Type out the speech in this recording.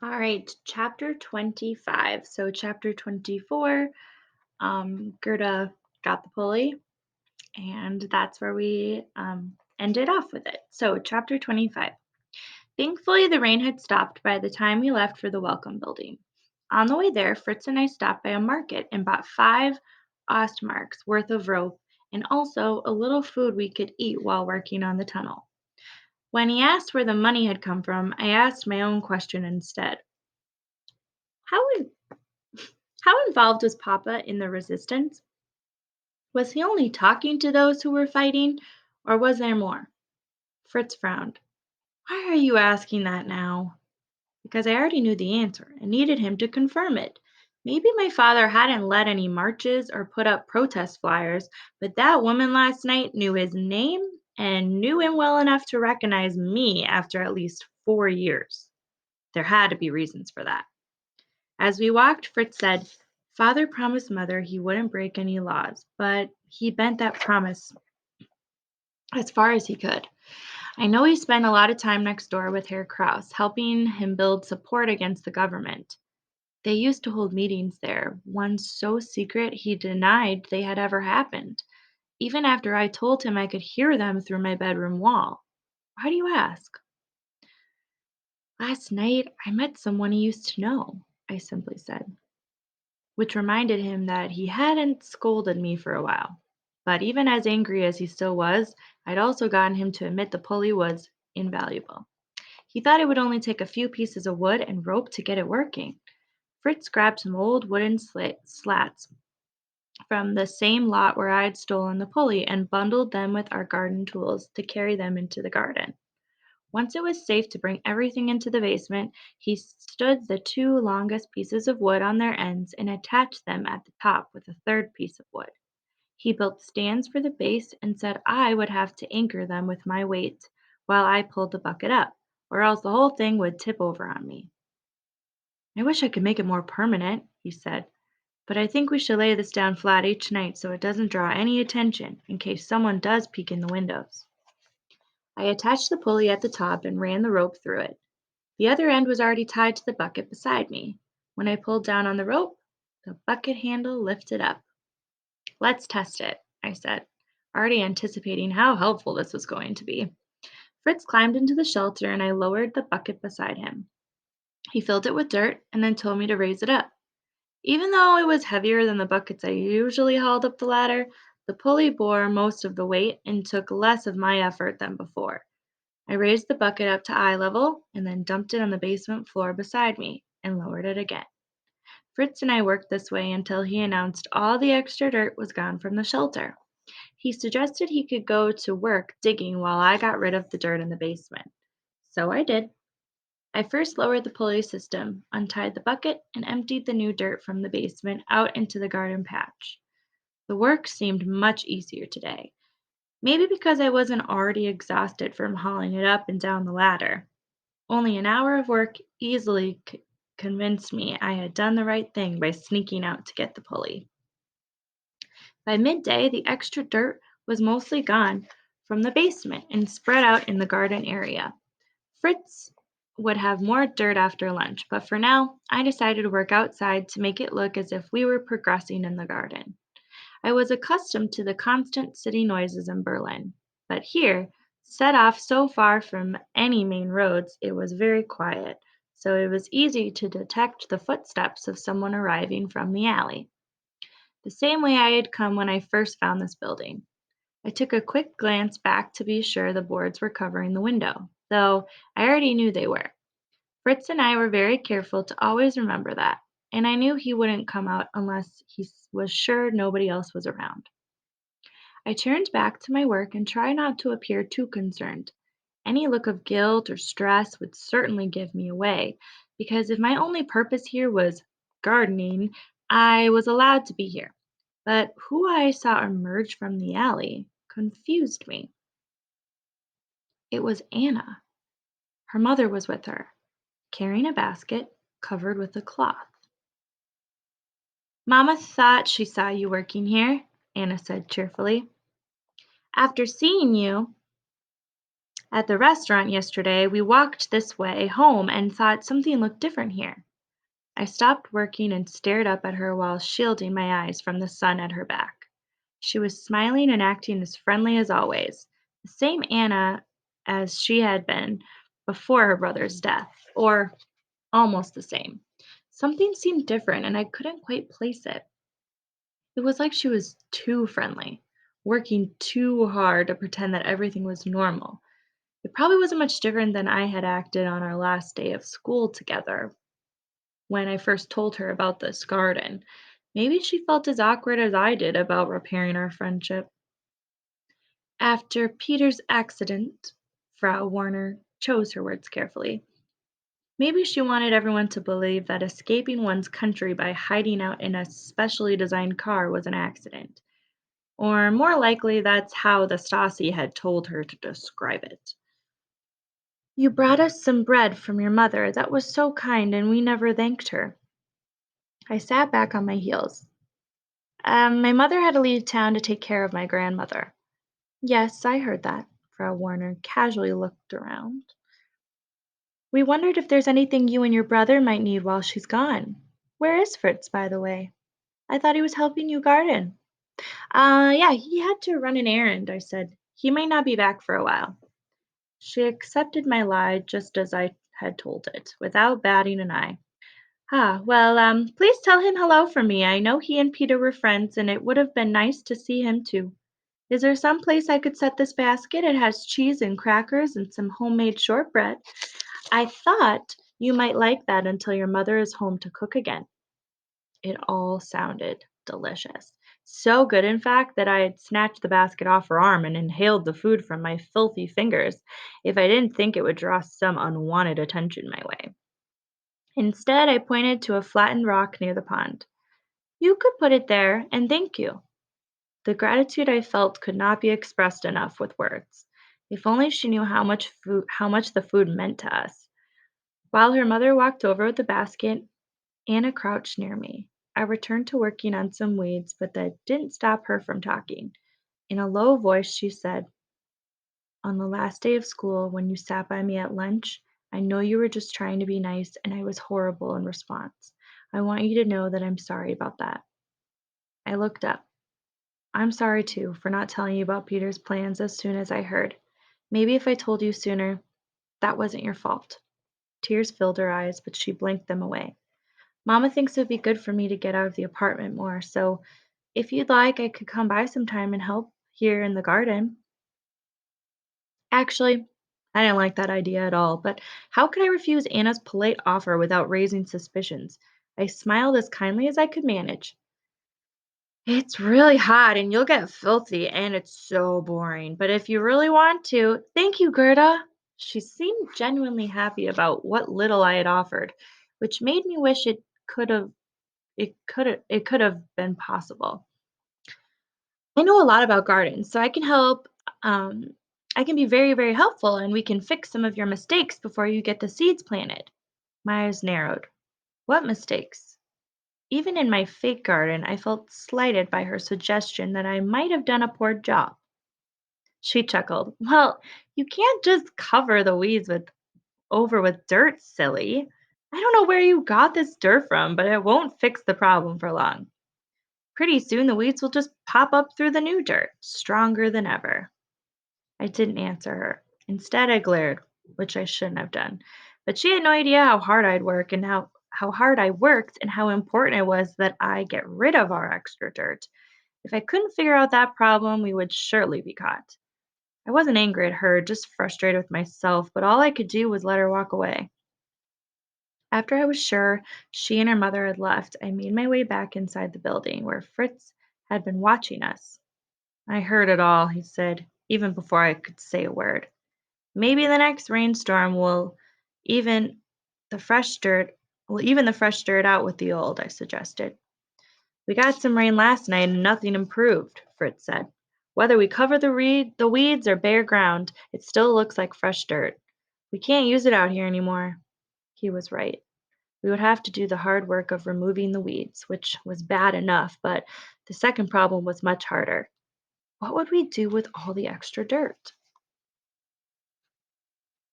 All right, chapter 25. So, chapter 24, Gerda got the pulley, and that's where we ended off with it. So, chapter 25. Thankfully, the rain had stopped by the time we left for the Welcome Building. On the way there, Fritz and I stopped by a market and bought 5 Ostmarks worth of rope and also a little food we could eat while working on the tunnel. When he asked where the money had come from, I asked my own question instead. How in How involved was Papa in the resistance? Was he only talking to those who were fighting, or was there more? Fritz frowned. Why are you asking that now? Because I already knew the answer and needed him to confirm it. Maybe my father hadn't led any marches or put up protest flyers, but that woman last night knew his name and knew him well enough to recognize me after at least 4 years. There had to be reasons for that. As we walked, Fritz said, Father promised Mother he wouldn't break any laws, but he bent that promise as far as he could. I know he spent a lot of time next door with Herr Kraus, helping him build support against the government. They used to hold meetings there, one so secret he denied they had ever happened, even after I told him I could hear them through my bedroom wall. Why do you ask? Last night I met someone he used to know, I simply said, which reminded him that he hadn't scolded me for a while. But even as angry as he still was, I'd also gotten him to admit the pulley was invaluable. He thought it would only take a few pieces of wood and rope to get it working. Fritz grabbed some old wooden slats from the same lot where I had stolen the pulley and bundled them with our garden tools to carry them into the garden. Once it was safe to bring everything into the basement, he stood the 2 longest pieces of wood on their ends and attached them at the top with a third piece of wood. He built stands for the base and said I would have to anchor them with my weight while I pulled the bucket up, or else the whole thing would tip over on me. I wish I could make it more permanent, he said, but I think we should lay this down flat each night so it doesn't draw any attention in case someone does peek in the windows. I attached the pulley at the top and ran the rope through it. The other end was already tied to the bucket beside me. When I pulled down on the rope, the bucket handle lifted up. Let's test it, I said, already anticipating how helpful this was going to be. Fritz climbed into the shelter and I lowered the bucket beside him. He filled it with dirt and then told me to raise it up. Even though it was heavier than the buckets I usually hauled up the ladder, the pulley bore most of the weight and took less of my effort than before. I raised the bucket up to eye level and then dumped it on the basement floor beside me and lowered it again. Fritz and I worked this way until he announced all the extra dirt was gone from the shelter. He suggested he could go to work digging while I got rid of the dirt in the basement. So I did. I first lowered the pulley system, untied the bucket, and emptied the new dirt from the basement out into the garden patch. The work seemed much easier today. Maybe because I wasn't already exhausted from hauling it up and down the ladder. Only an hour of work easily convinced me I had done the right thing by sneaking out to get the pulley. By midday, the extra dirt was mostly gone from the basement and spread out in the garden area. Fritz would have more dirt after lunch, but for now, I decided to work outside to make it look as if we were progressing in the garden. I was accustomed to the constant city noises in Berlin, but here, set off so far from any main roads, it was very quiet, so it was easy to detect the footsteps of someone arriving from the alley. The same way I had come when I first found this building. I took a quick glance back to be sure the boards were covering the window, though I already knew they were. Fritz and I were very careful to always remember that, and I knew he wouldn't come out unless he was sure nobody else was around. I turned back to my work and tried not to appear too concerned. Any look of guilt or stress would certainly give me away, because if my only purpose here was gardening, I was allowed to be here. But who I saw emerge from the alley confused me. It was Anna. Her mother was with her, carrying a basket covered with a cloth. Mama thought she saw you working here, Anna said cheerfully. After seeing you, At the restaurant yesterday, we walked this way home and thought something looked different here. I stopped working and stared up at her while shielding my eyes from the sun at her back. She was smiling and acting as friendly as always, the same Anna as she had been before her brother's death, or almost the same. Something seemed different, and I couldn't quite place it. It was like she was too friendly, working too hard to pretend that everything was normal. It probably wasn't much different than I had acted on our last day of school together when I first told her about this garden. Maybe she felt as awkward as I did about repairing our friendship. After Peter's accident, Frau Warner chose her words carefully. Maybe she wanted everyone to believe that escaping one's country by hiding out in a specially designed car was an accident. Or more likely, that's how the Stasi had told her to describe it. You brought us some bread from your mother. That was so kind, and we never thanked her. I sat back on my heels. My mother had to leave town to take care of my grandmother. Yes, I heard that. Frau Warner casually looked around. We wondered if there's anything you and your brother might need while she's gone. Where is Fritz, by the way? I thought he was helping you garden. Yeah, he had to run an errand, I said. He may not be back for a while. She accepted my lie just as I had told it, without batting an eye. Please tell him hello from me. I know he and Peter were friends, and it would have been nice to see him too. Is there some place I could set this basket? It has cheese and crackers and some homemade shortbread. I thought you might like that until your mother is home to cook again. It all sounded delicious. So good, in fact, that I had snatched the basket off her arm and inhaled the food from my filthy fingers if I didn't think it would draw some unwanted attention my way. Instead, I pointed to a flattened rock near the pond. You could put it there, and thank you. The gratitude I felt could not be expressed enough with words. If only she knew how much the food meant to us. While her mother walked over with the basket, Anna crouched near me. I returned to working on some weeds, but that didn't stop her from talking. In a low voice, she said, on the last day of school, when you sat by me at lunch, I know you were just trying to be nice, and I was horrible in response. I want you to know that I'm sorry about that. I looked up. I'm sorry too for not telling you about Peter's plans as soon as I heard. Maybe if I told you sooner, that wasn't your fault. Tears filled her eyes, but she blinked them away. Mama thinks it would be good for me to get out of the apartment more, so if you'd like, I could come by sometime and help here in the garden. Actually, I didn't like that idea at all, but how could I refuse Anna's polite offer without raising suspicions? I smiled as kindly as I could manage. It's really hot and you'll get filthy, and it's so boring. But if you really want to, thank you, Gerda. She seemed genuinely happy about what little I had offered, which made me wish it could have been possible. I know a lot about gardens, so I can help. Um, I can be very, very helpful, and we can fix some of your mistakes before you get the seeds planted. My eyes narrowed. What mistakes? Even in my fake garden, I felt slighted by her suggestion that I might have done a poor job. She chuckled. Well, you can't just cover the weeds over with dirt, silly. I don't know where you got this dirt from, but it won't fix the problem for long. Pretty soon the weeds will just pop up through the new dirt, stronger than ever. I didn't answer her. Instead, I glared, which I shouldn't have done. But she had no idea how hard I'd work and how hard I worked and how important it was that I get rid of our extra dirt. If I couldn't figure out that problem, we would surely be caught. I wasn't angry at her, just frustrated with myself, but all I could do was let her walk away. After I was sure she and her mother had left, I made my way back inside the building where Fritz had been watching us. I heard it all, he said, even before I could say a word. Maybe the next rainstorm even the fresh dirt will even the fresh dirt out with the old, I suggested. We got some rain last night and nothing improved, Fritz said. Whether we cover the weeds or bare ground, it still looks like fresh dirt. We can't use it out here anymore. He was right. We would have to do the hard work of removing the weeds, which was bad enough, but the second problem was much harder. What would we do with all the extra dirt?